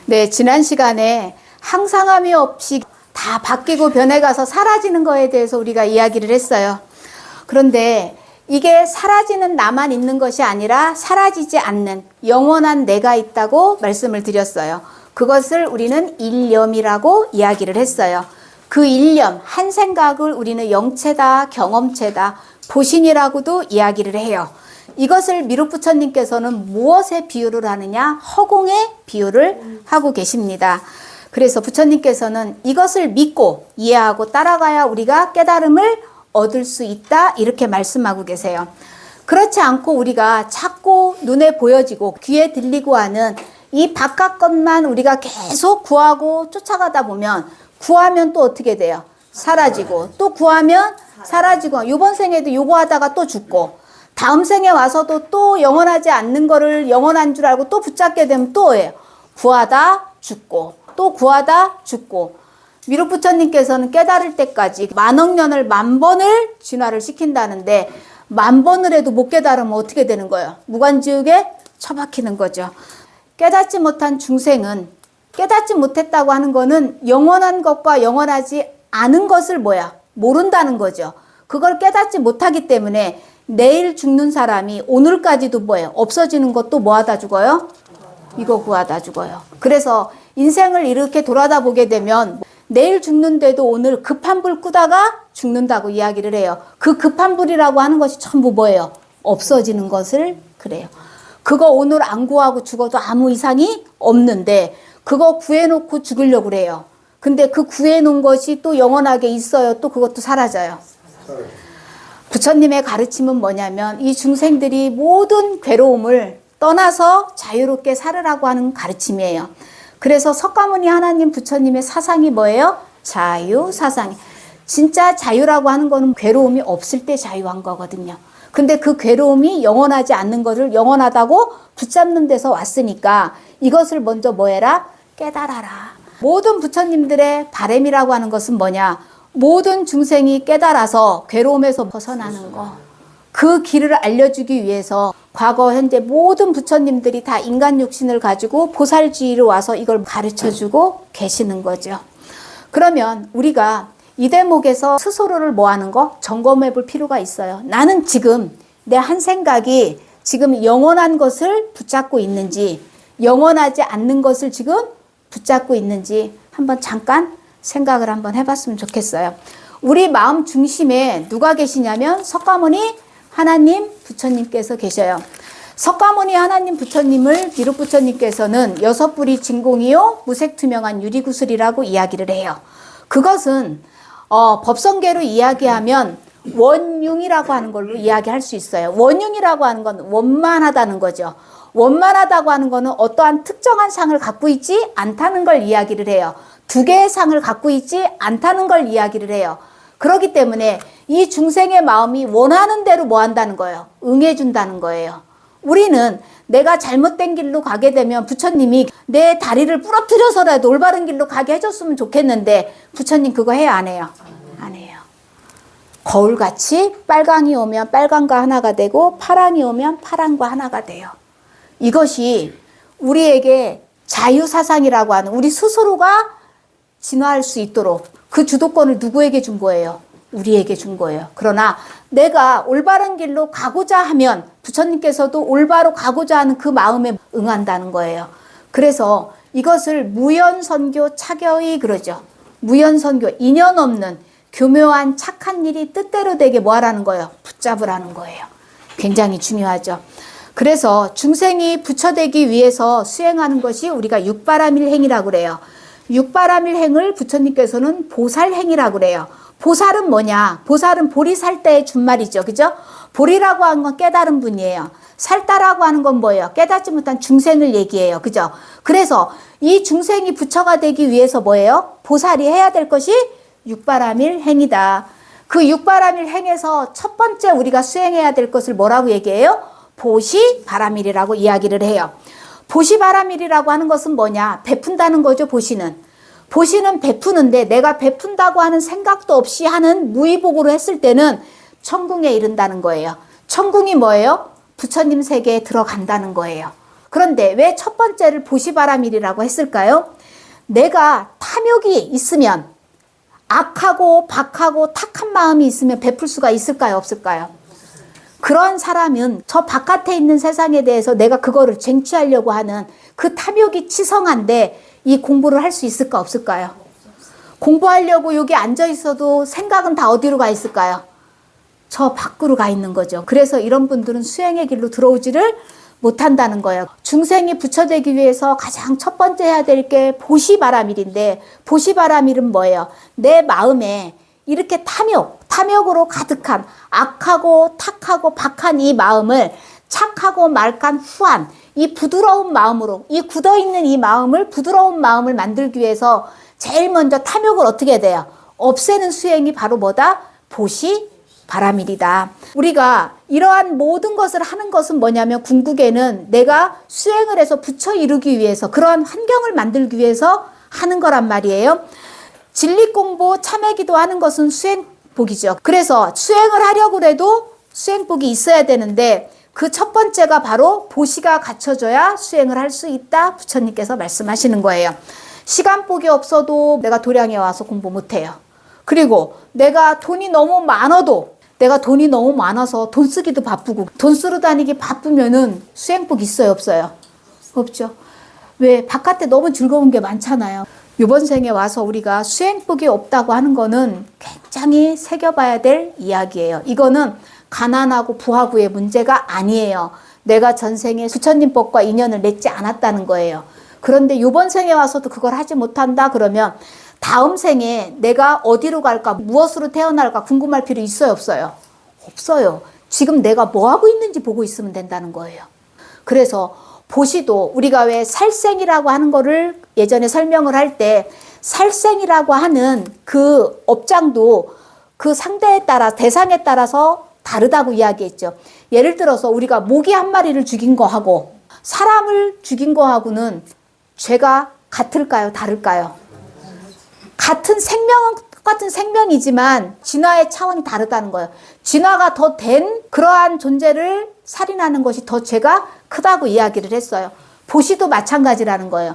네, 지난 시간에 항상함이 없이 다 바뀌고 변해가서 사라지는 거에 대해서 우리가 이야기를 했어요. 그런데 이게 사라지는 나만 있는 것이 아니라 사라지지 않는 영원한 내가 있다고 말씀을 드렸어요. 그것을 우리는 일념이라고 이야기를 했어요. 그 일념, 한 생각을 우리는 영체다, 경험체다, 보신이라고도 이야기를 해요. 이것을 미륵 부처님께서는 무엇에 비유를 하느냐? 허공에 비유를 하고 계십니다. 그래서 부처님께서는 이것을 믿고 이해하고 따라가야 우리가 깨달음을 얻을 수 있다, 이렇게 말씀하고 계세요. 그렇지 않고 우리가 자꾸 눈에 보여지고 귀에 들리고 하는 이 바깥 것만 우리가 계속 구하고 쫓아가다 보면 구하면 또 어떻게 돼요? 사라지고, 또 구하면 사라지고, 이번 생에도 요거 하다가 또 죽고, 다음 생에 와서도 또 영원하지 않는 거를 영원한 줄 알고 또 붙잡게 되면 또 해요. 구하다 죽고, 또 구하다 죽고. 미륵 부처님께서는 깨달을 때까지 만억 년을 만 번을 진화를 시킨다는데, 만 번을 해도 못 깨달으면 어떻게 되는 거예요? 무간지옥에 처박히는 거죠. 깨닫지 못한 중생은, 깨닫지 못했다고 하는 거는 영원한 것과 영원하지 않은 것을 모른다는 거죠. 그걸 깨닫지 못하기 때문에 내일 죽는 사람이 오늘까지도 없어지는 것도 뭐 하다 죽어요? 이거 구하다 죽어요. 그래서 인생을 이렇게 돌아다 보게 되면 내일 죽는데도 오늘 급한 불 끄다가 죽는다고 이야기를 해요. 그 급한 불이라고 하는 것이 전부 뭐예요? 없어지는 것을 그래요. 그거 오늘 안 구하고 죽어도 아무 이상이 없는데 그거 구해놓고 죽으려고 그래요. 근데 그 구해놓은 것이 또 영원하게 있어요. 또 그것도 사라져요. 부처님의 가르침은 뭐냐면 이 중생들이 모든 괴로움을 떠나서 자유롭게 살으라고 하는 가르침이에요. 그래서 석가모니 하나님 부처님의 사상이 뭐예요? 자유 사상. 진짜 자유라고 하는 거는 괴로움이 없을 때 자유한 거거든요. 근데 그 괴로움이 영원하지 않는 것을 영원하다고 붙잡는 데서 왔으니까 이것을 먼저 뭐 해라? 깨달아라. 모든 부처님들의 바람이라고 하는 것은 뭐냐? 모든 중생이 깨달아서 괴로움에서 벗어나는 거. 그 길을 알려주기 위해서 과거 현재 모든 부처님들이 다 인간 육신을 가지고 보살주의로 와서 이걸 가르쳐주고 계시는 거죠. 그러면 우리가 이 대목에서 스스로를 뭐 하는 거? 점검해 볼 필요가 있어요. 나는 지금 내 한 생각이 지금 영원한 것을 붙잡고 있는지 영원하지 않는 것을 지금 붙잡고 있는지 한번 잠깐 생각을 한번 해봤으면 좋겠어요. 우리 마음 중심에 누가 계시냐면 석가모니 하나님 부처님께서 계셔요. 석가모니 하나님 부처님을 미륵 부처님께서는 여섯 불이 진공이요 무색투명한 유리구슬이라고 이야기를 해요. 그것은 법성계로 이야기하면 원융이라고 하는 걸로 이야기할 수 있어요. 원융이라고 하는 건 원만하다는 거죠. 원만하다고 하는 거는 어떠한 특정한 상을 갖고 있지 않다는 걸 이야기를 해요. 두 개의 상을 갖고 있지 않다는 걸 이야기를 해요. 그렇기 때문에 이 중생의 마음이 원하는 대로 뭐 한다는 거예요? 응해준다는 거예요. 우리는 내가 잘못된 길로 가게 되면 부처님이 내 다리를 부러뜨려서라도 올바른 길로 가게 해줬으면 좋겠는데 부처님 그거 해요, 안 해요? 안 해요. 거울같이 빨강이 오면 빨강과 하나가 되고 파랑이 오면 파랑과 하나가 돼요. 이것이 우리에게 자유사상이라고 하는 우리 스스로가 진화할 수 있도록 그 주도권을 누구에게 준 거예요? 우리에게 준 거예요. 그러나 내가 올바른 길로 가고자 하면 부처님께서도 올바로 가고자 하는 그 마음에 응한다는 거예요. 그래서 이것을 무연선교 차교의 그러죠. 무연선교, 인연 없는 교묘한 착한 일이 뜻대로 되게 뭐 하라는 거예요? 붙잡으라는 거예요. 굉장히 중요하죠. 그래서 중생이 부처되기 위해서 수행하는 것이 우리가 육바라밀행이라고 그래요. 육바라밀행을 부처님께서는 보살행이라고 그래요. 보살은 뭐냐? 보살은 보리 살 때의 준말이죠. 그죠? 보리라고 하는 건 깨달은 분이에요. 살다라고 하는 건 뭐예요? 깨닫지 못한 중생을 얘기해요. 그죠? 그래서 이 중생이 부처가 되기 위해서 뭐예요? 보살이 해야 될 것이 육바라밀행이다. 그 육바라밀행에서 첫 번째 우리가 수행해야 될 것을 뭐라고 얘기해요? 보시바라밀이라고 이야기를 해요. 보시바라밀이라고 하는 것은 뭐냐? 베푼다는 거죠, 보시는. 보시는 베푸는데 내가 베푼다고 하는 생각도 없이 하는 무의복으로 했을 때는 천궁에 이른다는 거예요. 천궁이 뭐예요? 부처님 세계에 들어간다는 거예요. 그런데 왜 첫 번째를 보시바라밀이라고 했을까요? 내가 탐욕이 있으면, 악하고 박하고 탁한 마음이 있으면 베풀 수가 있을까요? 없을까요? 그런 사람은 저 바깥에 있는 세상에 대해서 내가 그거를 쟁취하려고 하는 그 탐욕이 치성한데 이 공부를 할 수 있을까 없을까요? 공부하려고 여기 앉아 있어도 생각은 다 어디로 가 있을까요? 저 밖으로 가 있는 거죠. 그래서 이런 분들은 수행의 길로 들어오지를 못한다는 거예요. 중생이 부처되기 위해서 가장 첫 번째 해야 될 게 보시바라밀인데, 보시바라밀은 뭐예요? 내 마음에 이렇게 탐욕으로 가득한 악하고 탁하고 박한 이 마음을 착하고 맑은 후한 이 부드러운 마음으로, 이 굳어있는 이 마음을 부드러운 마음을 만들기 위해서 제일 먼저 탐욕을 어떻게 해야 돼요? 없애는 수행이 바로 뭐다? 보시바라밀이다. 우리가 이러한 모든 것을 하는 것은 뭐냐면, 궁극에는 내가 수행을 해서 부처 이루기 위해서, 그러한 환경을 만들기 위해서 하는 거란 말이에요. 진리 공부, 참회기도 하는 것은 수행복이죠. 그래서 수행을 하려고 해도 수행복이 있어야 되는데, 그 첫 번째가 바로 보시가 갖춰져야 수행을 할 수 있다, 부처님께서 말씀하시는 거예요. 시간복이 없어도 내가 도량에 와서 공부 못해요. 그리고 내가 돈이 너무 많아도, 내가 돈이 너무 많아서 돈 쓰기도 바쁘고, 돈 쓰러 다니기 바쁘면은 수행복 있어요, 없어요? 없죠. 왜? 바깥에 너무 즐거운 게 많잖아요. 이번 생에 와서 우리가 수행복이 없다고 하는 거는 굉장히 새겨봐야 될 이야기예요. 이거는 가난하고 부하구의 문제가 아니에요. 내가 전생에 부처님 법과 인연을 맺지 않았다는 거예요. 그런데 이번 생에 와서도 그걸 하지 못한다 그러면 다음 생에 내가 어디로 갈까, 무엇으로 태어날까 궁금할 필요 있어요, 없어요? 없어요. 지금 내가 뭐 하고 있는지 보고 있으면 된다는 거예요. 그래서 보시도, 우리가 왜 살생이라고 하는 거를 예전에 설명을 할 때, 살생이라고 하는 그 업장도 그 상대에 따라, 대상에 따라서 다르다고 이야기했죠. 예를 들어서 우리가 모기 한 마리를 죽인 거하고 사람을 죽인 거하고는 죄가 같을까요? 다를까요? 같은 생명은 똑같은 생명이지만 진화의 차원이 다르다는 거예요. 진화가 더 된 그러한 존재를 살인하는 것이 더 죄가 크다고 이야기를 했어요. 보시도 마찬가지라는 거예요.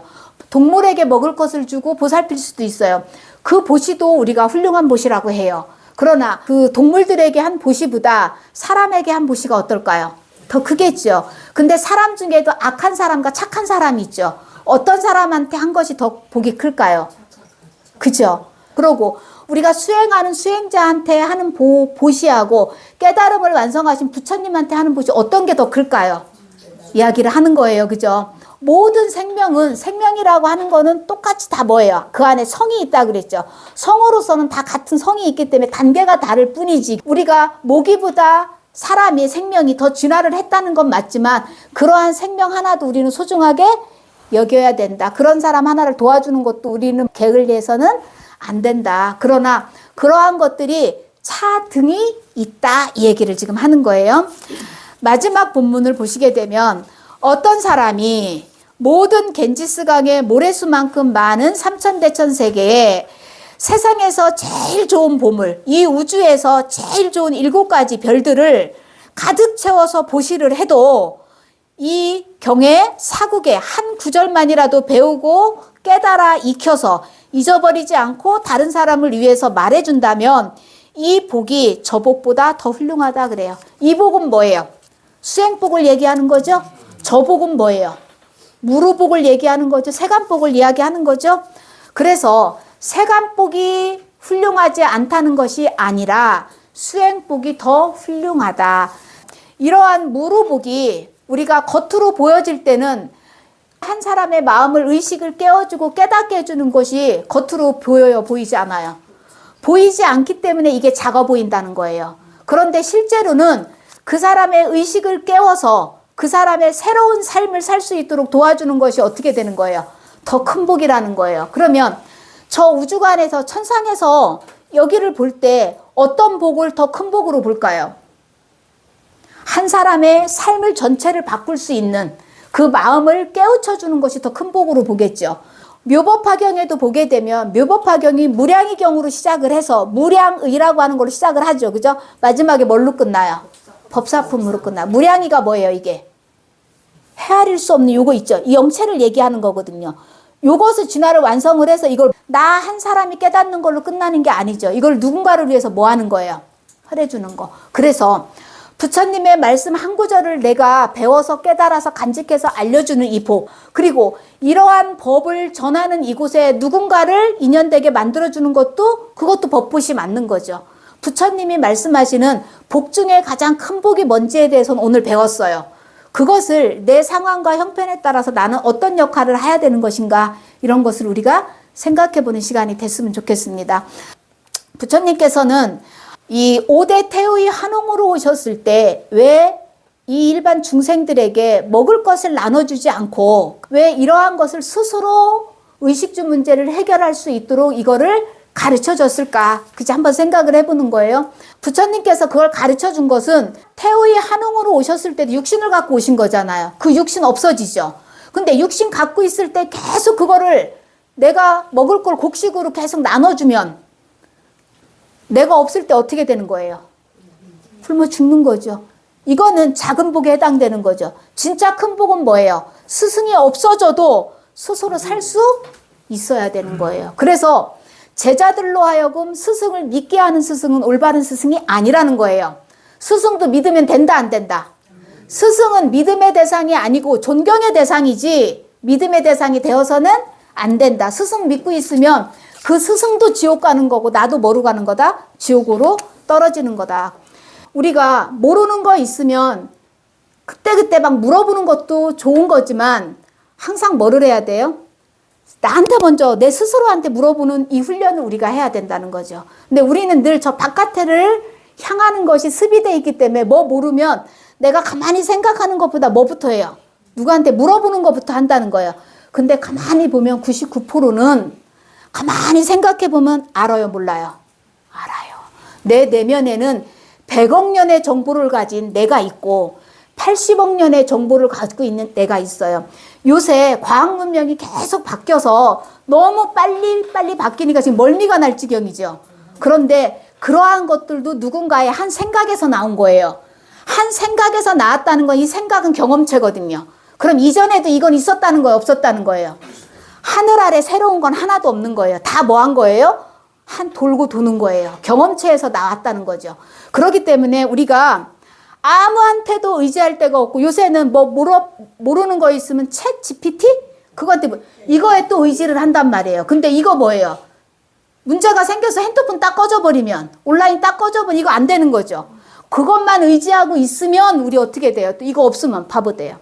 동물에게 먹을 것을 주고 보살필 수도 있어요. 그 보시도 우리가 훌륭한 보시라고 해요. 그러나 그 동물들에게 한 보시보다 사람에게 한 보시가 어떨까요? 더 크겠죠. 근데 사람 중에도 악한 사람과 착한 사람이 있죠. 어떤 사람한테 한 것이 더 복이 클까요? 그죠? 그러고 우리가 수행하는 수행자한테 하는 보시하고 깨달음을 완성하신 부처님한테 하는 보시, 어떤 게 더 클까요? 이야기를 하는 거예요. 그죠? 모든 생명은, 생명이라고 하는 거는 똑같이 다 뭐예요? 그 안에 성이 있다 그랬죠. 성으로서는 다 같은 성이 있기 때문에 단계가 다를 뿐이지, 우리가 모기보다 사람이, 생명이 더 진화를 했다는 건 맞지만 그러한 생명 하나도 우리는 소중하게 여겨야 된다. 그런 사람 하나를 도와주는 것도 우리는 게을리해서는 안 된다. 그러나 그러한 것들이 차등이 있다, 이 얘기를 지금 하는 거예요. 마지막 본문을 보시게 되면, 어떤 사람이 모든 겐지스강의 모래수만큼 많은 삼천대천세계에 세상에서 제일 좋은 보물, 이 우주에서 제일 좋은 7가지 별들을 가득 채워서 보시를 해도 이 경의 사국의 한 구절만이라도 배우고 깨달아 익혀서 잊어버리지 않고 다른 사람을 위해서 말해준다면 이 복이 저 복보다 더 훌륭하다 그래요. 이 복은 뭐예요? 수행복을 얘기하는 거죠? 저 복은 뭐예요? 무루복을 얘기하는 거죠. 세간복을 이야기하는 거죠. 그래서 세간복이 훌륭하지 않다는 것이 아니라 수행복이 더 훌륭하다. 이러한 무루복이 우리가 겉으로 보여질 때는 한 사람의 마음을, 의식을 깨워주고 깨닫게 해주는 것이 겉으로 보여요? 보이지 않아요? 보이지 않기 때문에 이게 작아 보인다는 거예요. 그런데 실제로는 그 사람의 의식을 깨워서 그 사람의 새로운 삶을 살 수 있도록 도와주는 것이 어떻게 되는 거예요? 더 큰 복이라는 거예요. 그러면 저 우주관에서, 천상에서 여기를 볼 때 어떤 복을 더 큰 복으로 볼까요? 한 사람의 삶을 전체를 바꿀 수 있는 그 마음을 깨우쳐 주는 것이 더 큰 복으로 보겠죠. 묘법화경에도 보게 되면 묘법화경이 무량의경으로 시작을 해서 무량의라고 하는 걸로 시작을 하죠. 그죠? 마지막에 뭘로 끝나요? 법사품으로 끝나요. 무량의가 뭐예요, 이게? 헤아릴 수 없는 요거 있죠. 이 영체를 얘기하는 거거든요. 요것을 진화를 완성을 해서 이걸 나 한 사람이 깨닫는 걸로 끝나는 게 아니죠. 이걸 누군가를 위해서 뭐 하는 거예요? 설해주는 거. 그래서 부처님의 말씀 한 구절을 내가 배워서 깨달아서 간직해서 알려주는 이 복, 그리고 이러한 법을 전하는 이곳에 누군가를 인연되게 만들어주는 것도, 그것도 법봇이 맞는 거죠. 부처님이 말씀하시는 복 중에 가장 큰 복이 뭔지에 대해서는 오늘 배웠어요. 그것을 내 상황과 형편에 따라서 나는 어떤 역할을 해야 되는 것인가, 이런 것을 우리가 생각해보는 시간이 됐으면 좋겠습니다. 부처님께서는 이 5대 태의 한홍으로 오셨을 때 왜 이 일반 중생들에게 먹을 것을 나눠주지 않고 왜 이러한 것을 스스로 의식주 문제를 해결할 수 있도록 이거를 가르쳐 줬을까? 그치, 한번 생각을 해보는 거예요. 부처님께서 그걸 가르쳐 준 것은 태의 한홍으로 오셨을 때도 육신을 갖고 오신 거잖아요. 그 육신 없어지죠. 근데 육신 갖고 있을 때 계속 그거를 내가 먹을 걸 곡식으로 계속 나눠주면 내가 없을 때 어떻게 되는 거예요? 굶어 죽는 거죠. 이거는 작은 복에 해당되는 거죠. 진짜 큰 복은 뭐예요? 스승이 없어져도 스스로 살 수 있어야 되는 거예요. 그래서 제자들로 하여금 스승을 믿게 하는 스승은 올바른 스승이 아니라는 거예요. 스승도 믿으면 된다, 안 된다? 스승은 믿음의 대상이 아니고 존경의 대상이지 믿음의 대상이 되어서는 안 된다. 스승 믿고 있으면 그 스승도 지옥 가는 거고 나도 뭐로 가는 거다? 지옥으로 떨어지는 거다. 우리가 모르는 거 있으면 그때그때 막 물어보는 것도 좋은 거지만 항상 뭐를 해야 돼요? 나한테 먼저 내 스스로한테 물어보는 이 훈련을 우리가 해야 된다는 거죠. 근데 우리는 늘 저 바깥을 향하는 것이 습의되어 있기 때문에 뭐 모르면 내가 가만히 생각하는 것보다 뭐부터 해요? 누구한테 물어보는 것부터 한다는 거예요. 근데 가만히 보면 99%는 가만히 생각해 보면 알아요, 몰라요? 알아요. 내 내면에는 100억 년의 정보를 가진 내가 있고 80억 년의 정보를 가지고 있는 내가 있어요. 요새 과학 문명이 계속 바뀌어서 너무 빨리 바뀌니까 지금 멀미가 날 지경이죠. 그런데 그러한 것들도 누군가의 한 생각에서 나온 거예요. 한 생각에서 나왔다는 건 이 생각은 경험체거든요. 그럼 이전에도 이건 있었다는 거예요, 없었다는 거예요? 하늘 아래 새로운 건 하나도 없는 거예요. 다 뭐 한 거예요? 한 돌고 도는 거예요. 경험체에서 나왔다는 거죠. 그렇기 때문에 우리가 아무한테도 의지할 데가 없고 요새는 뭐 모르는 거 있으면 챗 GPT? 그거한테 이거에 또 의지를 한단 말이에요. 근데 이거 뭐예요? 문제가 생겨서 핸드폰 딱 꺼져버리면 온라인 딱 꺼져버리면 이거 안 되는 거죠. 그것만 의지하고 있으면 우리 어떻게 돼요? 또 이거 없으면 바보 돼요.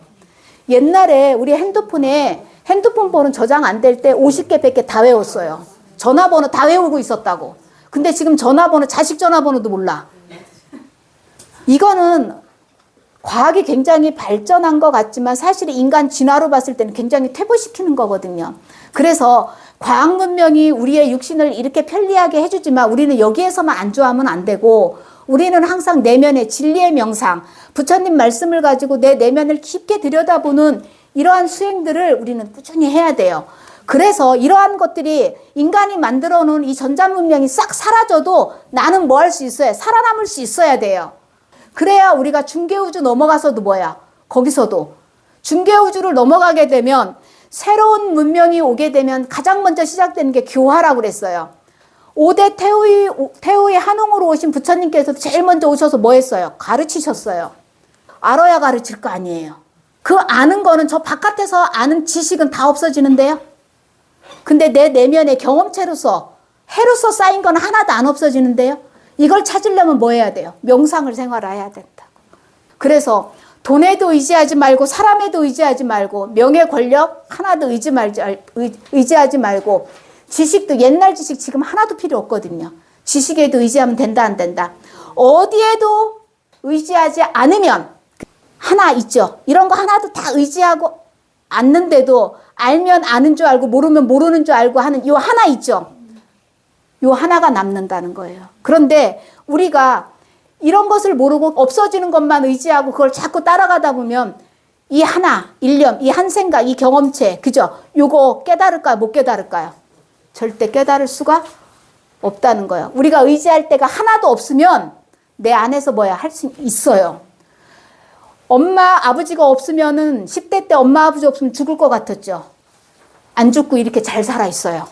옛날에 우리 핸드폰에 핸드폰 번호 저장 안 될 때 50개, 100개 다 외웠어요. 전화번호 다 외우고 있었다고. 근데 지금 전화번호, 자식 전화번호도 몰라. 이거는 과학이 굉장히 발전한 것 같지만 사실 인간 진화로 봤을 때는 굉장히 퇴보시키는 거거든요. 그래서 과학 문명이 우리의 육신을 이렇게 편리하게 해주지만 우리는 여기에서만 안주하면 안 되고 우리는 항상 내면의 진리의 명상, 부처님 말씀을 가지고 내 내면을 깊게 들여다보는 이러한 수행들을 우리는 꾸준히 해야 돼요. 그래서 이러한 것들이 인간이 만들어 놓은 이 전자문명이 싹 사라져도 나는 뭐 할 수 있어요? 살아남을 수 있어야 돼요. 그래야 우리가 중개우주 넘어가서도 뭐야? 거기서도 중개우주를 넘어가게 되면 새로운 문명이 오게 되면 가장 먼저 시작되는 게 교화라고 그랬어요. 5대 태우의 한홍으로 오신 부처님께서도 제일 먼저 오셔서 뭐 했어요? 가르치셨어요. 알아야 가르칠 거 아니에요. 그 아는 거는 저 바깥에서 아는 지식은 다 없어지는데요. 근데 내 내면의 경험체로서 해로서 쌓인 건 하나도 안 없어지는데요. 이걸 찾으려면 뭐 해야 돼요? 명상을 생활해야 된다고. 그래서 돈에도 의지하지 말고 사람에도 의지하지 말고 명예 권력 하나도 의지하지 말고 지식도 옛날 지식 지금 하나도 필요 없거든요. 지식에도 의지하면 된다 안 된다. 어디에도 의지하지 않으면 하나 있죠. 이런 거 하나도 다 의지하고 않는데도 알면 아는 줄 알고 모르면 모르는 줄 알고 하는 요 하나 있죠. 요 하나가 남는다는 거예요. 그런데 우리가 이런 것을 모르고 없어지는 것만 의지하고 그걸 자꾸 따라가다 보면 이 하나, 일념, 이 한 생각, 이 경험체, 그죠? 요거 깨달을까요? 못 깨달을까요? 절대 깨달을 수가 없다는 거예요. 우리가 의지할 때가 하나도 없으면 내 안에서 뭐야? 할 수 있어요. 엄마 아버지가 없으면은 10대 때 엄마 아버지 없으면 죽을 것 같았죠. 안 죽고 이렇게 잘 살아 있어요.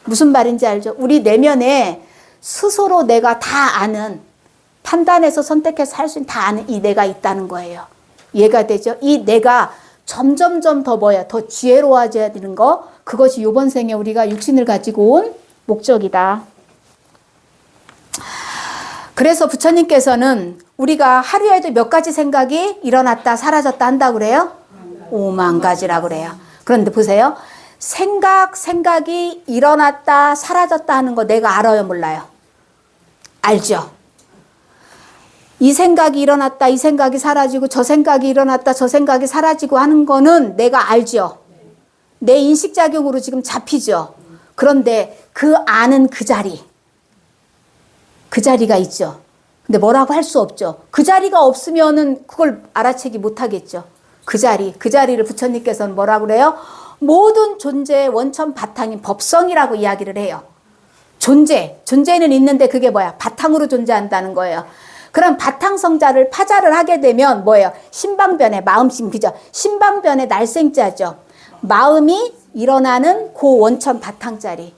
무슨 말인지 알죠? 우리 내면에 스스로 내가 다 아는, 판단해서 선택해서 할 수 있는 다 아는 이 내가 있다는 거예요. 이해가 되죠? 이 내가 점점점 더 더 지혜로워져야 되는 거, 그것이 이번 생에 우리가 육신을 가지고 온 목적이다. 그래서 부처님께서는 우리가 하루에도 몇 가지 생각이 일어났다 사라졌다 한다고 그래요? 5만 가지라고 그래요. 그런데 보세요. 생각이 일어났다 사라졌다 하는 거 내가 알아요, 몰라요? 알죠? 이 생각이 일어났다 이 생각이 사라지고 저 생각이 일어났다 저 생각이 사라지고 하는 거는 내가 알죠? 내 인식작용으로 지금 잡히죠? 그런데 그 아는 그 자리가 있죠. 근데 뭐라고 할 수 없죠. 그 자리가 없으면은 그걸 알아채기 못하겠죠. 그 자리를 부처님께서는 뭐라고 그래요? 모든 존재의 원천 바탕인 법성이라고 이야기를 해요. 존재는 있는데 그게 뭐야? 바탕으로 존재한다는 거예요. 그럼 바탕성자를 파자를 하게 되면 뭐예요? 신방변의 마음심, 그죠? 신방변의 날생자죠. 마음이 일어나는 그 원천 바탕 자리.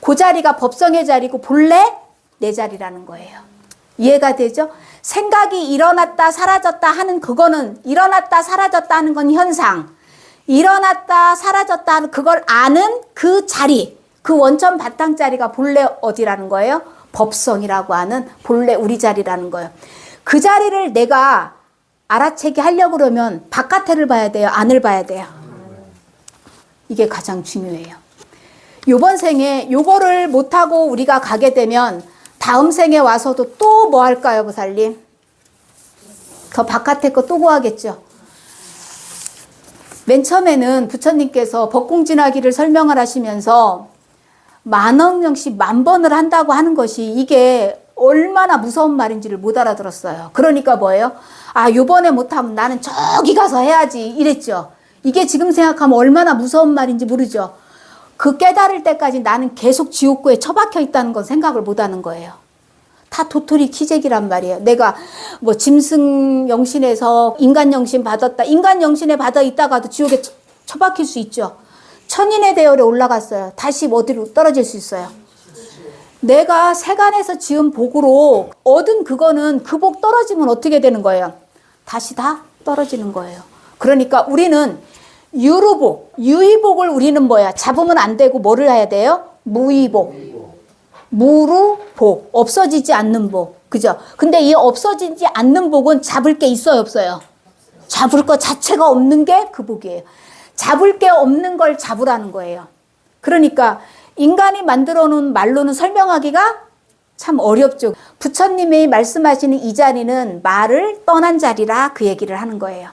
그 자리가 법성의 자리고 본래 내 자리라는 거예요. 이해가 되죠? 생각이 일어났다 사라졌다 하는 그거는, 일어났다 사라졌다 하는 건 현상. 일어났다 사라졌다 하는 그걸 아는 그 자리, 그 원천 바탕 자리가 본래 어디라는 거예요? 법성이라고 하는 본래 우리 자리라는 거예요. 그 자리를 내가 알아채기 하려고 그러면 바깥을 봐야 돼요? 안을 봐야 돼요? 이게 가장 중요해요. 요번 생에 요거를 못하고 우리가 가게 되면 다음 생에 와서도 또 뭐 할까요, 보살님? 더 바깥에 거 또 구하겠죠. 맨 처음에는 부처님께서 법공진하기를 설명을 하시면서 10,000명씩 10,000번을 한다고 하는 것이 이게 얼마나 무서운 말인지를 못 알아들었어요. 그러니까 뭐예요? 아, 요번에 못하면 나는 저기 가서 해야지 이랬죠. 이게 지금 생각하면 얼마나 무서운 말인지 모르죠. 그 깨달을 때까지 나는 계속 지옥고에 처박혀 있다는 건 생각을 못 하는 거예요. 다 도토리 키재기란 말이에요. 내가 뭐 짐승 영신에서 인간 영신 받았다. 인간 영신에 받아 있다가도 지옥에 처박힐 수 있죠. 천인의 대열에 올라갔어요. 다시 어디로 떨어질 수 있어요. 내가 세간에서 지은 복으로 얻은 그거는 그 복 떨어지면 어떻게 되는 거예요? 다시 다 떨어지는 거예요. 그러니까 우리는 유의복을 우리는 뭐야? 잡으면 안 되고 뭐를 해야 돼요? 무의복. 무루복. 없어지지 않는 복. 그죠? 근데 이 없어지지 않는 복은 잡을 게 있어요, 없어요? 잡을 것 자체가 없는 게 그 복이에요. 잡을 게 없는 걸 잡으라는 거예요. 그러니까 인간이 만들어 놓은 말로는 설명하기가 참 어렵죠. 부처님이 말씀하시는 이 자리는 말을 떠난 자리라 그 얘기를 하는 거예요.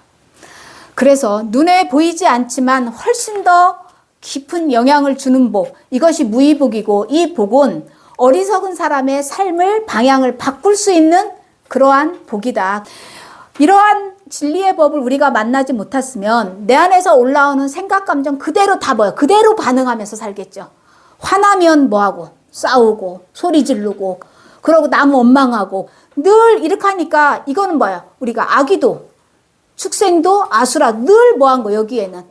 그래서 눈에 보이지 않지만 훨씬 더 깊은 영향을 주는 복, 이것이 무의복이고, 이 복은 어리석은 사람의 삶을 방향을 바꿀 수 있는 그러한 복이다. 이러한 진리의 법을 우리가 만나지 못했으면 내 안에서 올라오는 생각, 감정 그대로 다 뭐야? 그대로 반응하면서 살겠죠. 화나면 뭐하고? 싸우고 소리 지르고 그러고 나무 원망하고 늘 이렇게 하니까 이거는 뭐야? 우리가 아기도 축생도 아수라 늘 뭐한 거 여기에는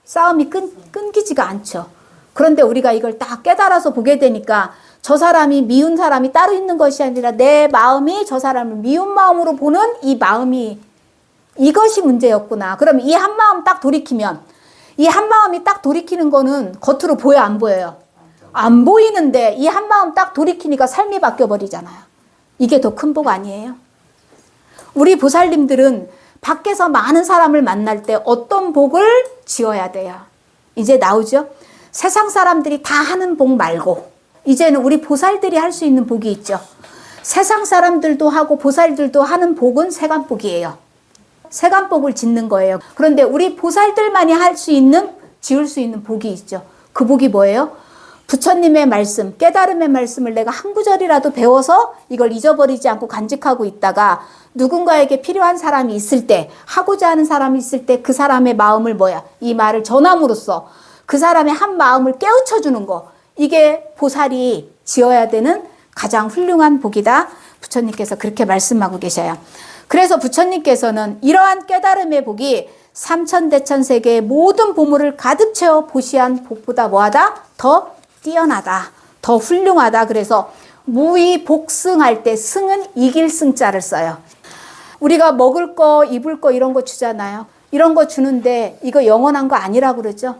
싸움이 끊기지가 않죠. 그런데 우리가 이걸 딱 깨달아서 보게 되니까 저 사람이 미운 사람이 따로 있는 것이 아니라 내 마음이 저 사람을 미운 마음으로 보는 이 마음이 이것이 문제였구나. 그럼 이 한 마음 딱 돌이키면 이 한 마음이 딱 돌이키는 거는 겉으로 보여 안 보여요? 안 보이는데 이 한 마음 딱 돌이키니까 삶이 바뀌어 버리잖아요. 이게 더 큰 복 아니에요? 우리 보살님들은 밖에서 많은 사람을 만날 때 어떤 복을 지어야 돼요? 이제 나오죠? 세상 사람들이 다 하는 복 말고 이제는 우리 보살들이 할 수 있는 복이 있죠. 세상 사람들도 하고 보살들도 하는 복은 세간복이에요. 세간복을 짓는 거예요. 그런데 우리 보살들만이 할 수 있는, 지을 수 있는 복이 있죠. 그 복이 뭐예요? 부처님의 말씀, 깨달음의 말씀을 내가 한 구절이라도 배워서 이걸 잊어버리지 않고 간직하고 있다가 누군가에게 필요한 사람이 있을 때, 하고자 하는 사람이 있을 때 그 사람의 마음을 뭐야? 이 말을 전함으로써 그 사람의 한 마음을 깨우쳐 주는 거. 이게 보살이 지어야 되는 가장 훌륭한 복이다. 부처님께서 그렇게 말씀하고 계셔요. 그래서 부처님께서는 이러한 깨달음의 복이 삼천대천세계의 모든 보물을 가득 채워 보시한 복보다 뭐하다? 더 뛰어나다. 더 훌륭하다. 그래서 무의복승할 때 승은 이길 승자를 써요. 우리가 먹을 거, 입을 거 이런 거 주잖아요. 이런 거 주는데 이거 영원한 거 아니라고 그러죠.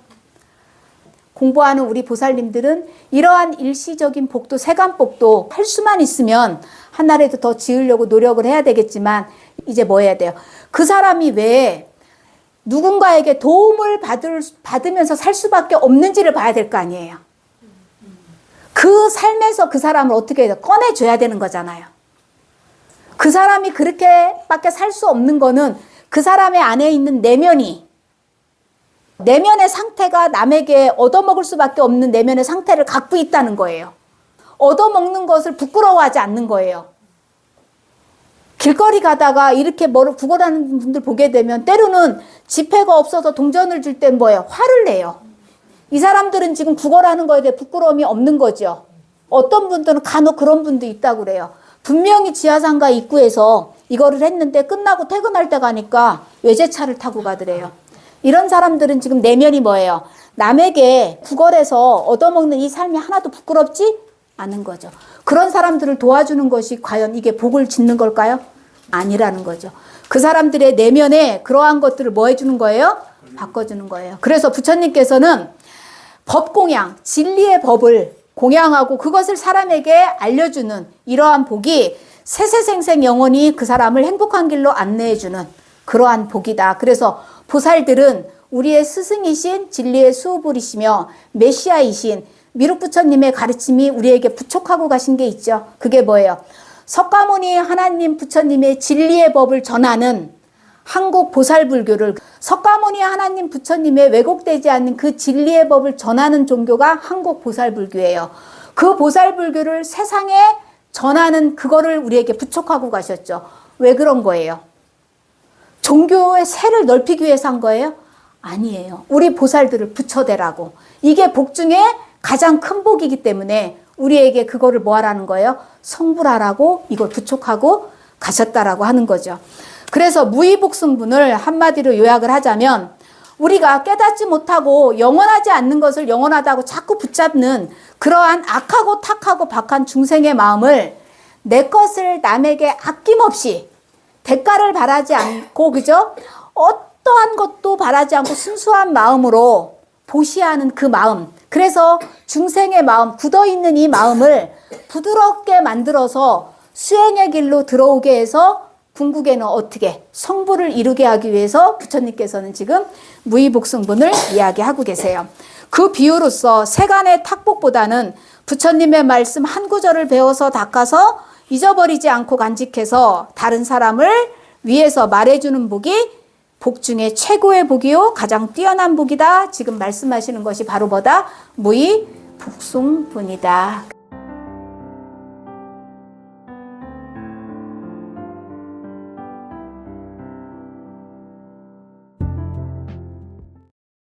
공부하는 우리 보살님들은 이러한 일시적인 복도, 세간복도 할 수만 있으면 하나라도 더 지으려고 노력을 해야 되겠지만 이제 뭐 해야 돼요? 그 사람이 왜 누군가에게 도움을 받으면서 살 수밖에 없는지를 봐야 될 거 아니에요. 그 삶에서 그 사람을 어떻게 해서 꺼내줘야 되는 거잖아요. 그 사람이 그렇게밖에 살 수 없는 거는 그 사람의 안에 있는 내면의 상태가 남에게 얻어먹을 수밖에 없는 내면의 상태를 갖고 있다는 거예요. 얻어먹는 것을 부끄러워하지 않는 거예요. 길거리 가다가 이렇게 뭐를 구걸하는 분들 보게 되면 때로는 지폐가 없어서 동전을 줄 땐 뭐예요? 화를 내요. 이 사람들은 지금 구걸하는 거에 대해 부끄러움이 없는 거죠. 어떤 분들은 간혹 그런 분도 있다고 그래요. 분명히 지하상가 입구에서 이거를 했는데 끝나고 퇴근할 때 가니까 외제차를 타고 가더래요. 이런 사람들은 지금 내면이 뭐예요? 남에게 구걸해서 얻어먹는 이 삶이 하나도 부끄럽지 않은 거죠. 그런 사람들을 도와주는 것이 과연 이게 복을 짓는 걸까요? 아니라는 거죠. 그 사람들의 내면에 그러한 것들을 뭐 해주는 거예요? 바꿔주는 거예요. 그래서 부처님께서는 법공양, 진리의 법을 공양하고 그것을 사람에게 알려주는 이러한 복이 세세생생 영원히 그 사람을 행복한 길로 안내해주는 그러한 복이다. 그래서 보살들은 우리의 스승이신 진리의 수호불이시며 메시아이신 미륵부처님의 가르침이 우리에게 부촉하고 가신 게 있죠. 그게 뭐예요? 석가모니 하나님 부처님의 진리의 법을 전하는 한국 보살불교를, 석가모니 하나님 부처님의 왜곡되지 않는 그 진리의 법을 전하는 종교가 한국 보살불교예요. 그 보살불교를 세상에 전하는 그거를 우리에게 부촉하고 가셨죠. 왜 그런 거예요? 종교의 세를 넓히기 위해서 한 거예요? 아니에요. 우리 보살들을 부처대라고. 이게 복 중에 가장 큰 복이기 때문에 우리에게 그거를 뭐 하라는 거예요? 성불하라고 이걸 부촉하고 가셨다라고 하는 거죠. 그래서 무의복승분을 한마디로 요약을 하자면 우리가 깨닫지 못하고 영원하지 않는 것을 영원하다고 자꾸 붙잡는 그러한 악하고 탁하고 박한 중생의 마음을 내 것을 남에게 아낌없이 대가를 바라지 않고, 그죠? 어떠한 것도 바라지 않고 순수한 마음으로 보시하는 그 마음. 그래서 중생의 마음, 굳어있는 이 마음을 부드럽게 만들어서 수행의 길로 들어오게 해서 궁극에는 어떻게 성불을 이루게 하기 위해서 부처님께서는 지금 무의복승분을 이야기하고 계세요. 그 비유로서 세간의 탁복보다는 부처님의 말씀 한 구절을 배워서 닦아서 잊어버리지 않고 간직해서 다른 사람을 위해서 말해주는 복이 복 중에 최고의 복이요 가장 뛰어난 복이다. 지금 말씀하시는 것이 바로 뭐다? 무의복승분이다.